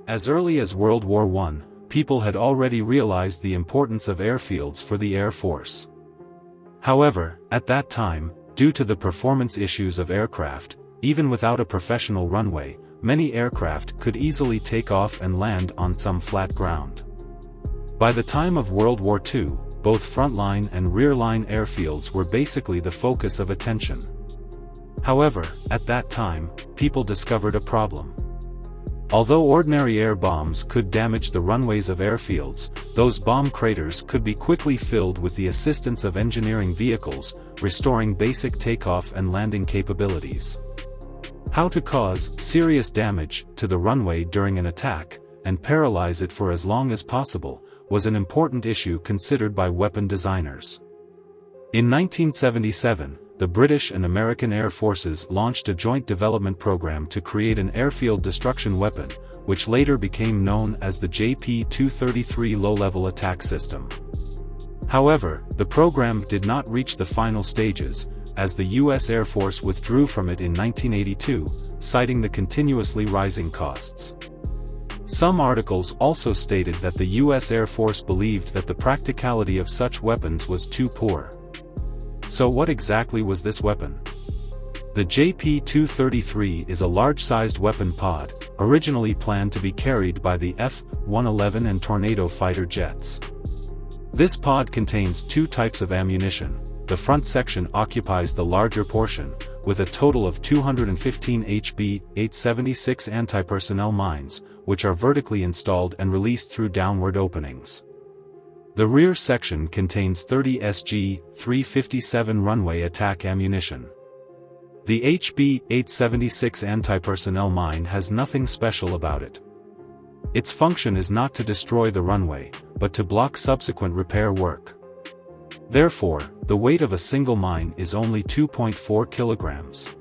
As early as World War I, people had already realized the importance of airfields for the Air Force. However, at that time, due to the performance issues of aircraft, even without a professional runway, many aircraft could easily take off and land on some flat ground. By the time of World War II, both frontline and rear-line airfields were basically the focus of attention. However, at that time, people discovered a problem. Although ordinary air bombs could damage the runways of airfields, those bomb craters could be quickly filled with the assistance of engineering vehicles, restoring basic takeoff and landing capabilities. How to cause serious damage to the runway during an attack, and paralyze it for as long as possible, was an important issue considered by weapon designers. In 1977, the British and American Air Forces launched a joint development program to create an airfield destruction weapon, which later became known as the JP233 low-level attack system. However, the program did not reach the final stages, as the U.S. Air Force withdrew from it in 1982, citing the continuously rising costs. Some articles also stated that the U.S. Air Force believed that the practicality of such weapons was too poor. So what exactly was this weapon? The JP233 is a large-sized weapon pod, originally planned to be carried by the F-111 and Tornado fighter jets. This pod contains two types of ammunition. The front section occupies the larger portion, with a total of 215 HB-876 anti-personnel mines, which are vertically installed and released through downward openings. The rear section contains 30 SG-357 runway attack ammunition. The HB-876 anti-personnel mine has nothing special about it. Its function is not to destroy the runway, but to block subsequent repair work. Therefore, the weight of a single mine is only 2.4 kilograms.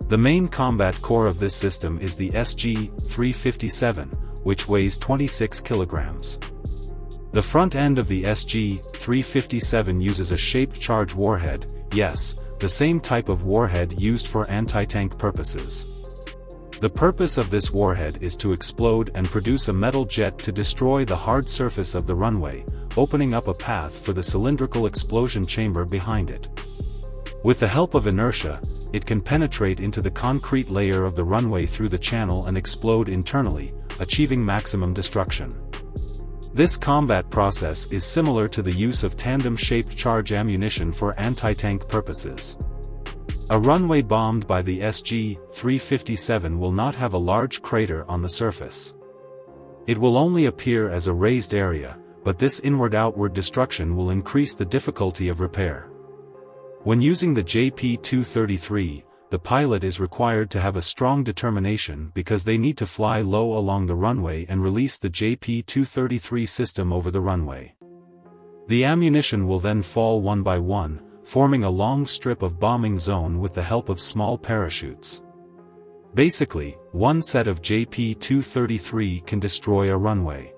The main combat core of this system is the SG-357, which weighs 26 kilograms. The front end of the SG-357 uses a shaped charge warhead, yes, the same type of warhead used for anti-tank purposes. The purpose of this warhead is to explode and produce a metal jet to destroy the hard surface of the runway, opening up a path for the cylindrical explosion chamber behind it. With the help of inertia, it can penetrate into the concrete layer of the runway through the channel and explode internally, achieving maximum destruction. This combat process is similar to the use of tandem-shaped charge ammunition for anti-tank purposes. A runway bombed by the SG-357 will not have a large crater on the surface. It will only appear as a raised area, but this inward-outward destruction will increase the difficulty of repair. When using the JP233, the pilot is required to have a strong determination because they need to fly low along the runway and release the JP233 system over the runway. The ammunition will then fall one by one, forming a long strip of bombing zone with the help of small parachutes. Basically, one set of JP233 can destroy a runway.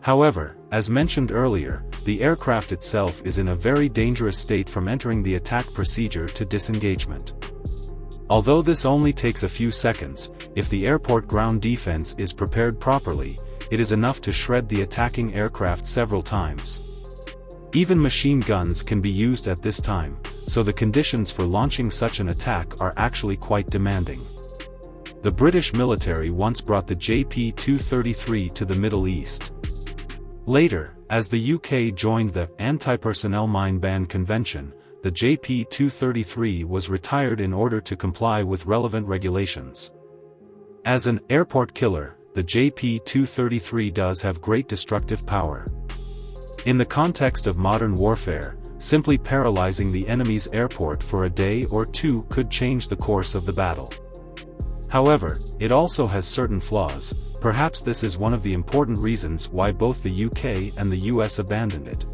However, as mentioned earlier, the aircraft itself is in a very dangerous state from entering the attack procedure to disengagement. Although this only takes a few seconds, if the airport ground defense is prepared properly, it is enough to shred the attacking aircraft several times. Even machine guns can be used at this time, so the conditions for launching such an attack are actually quite demanding. The British military once brought the JP233 to the Middle East. Later, as the UK joined the Anti-Personnel Mine Ban Convention, the JP233 was retired in order to comply with relevant regulations. As an airport killer, the JP233 does have great destructive power. In the context of modern warfare, simply paralyzing the enemy's airport for a day or two could change the course of the battle. However, it also has certain flaws. Perhaps this is one of the important reasons why both the UK and the US abandoned it.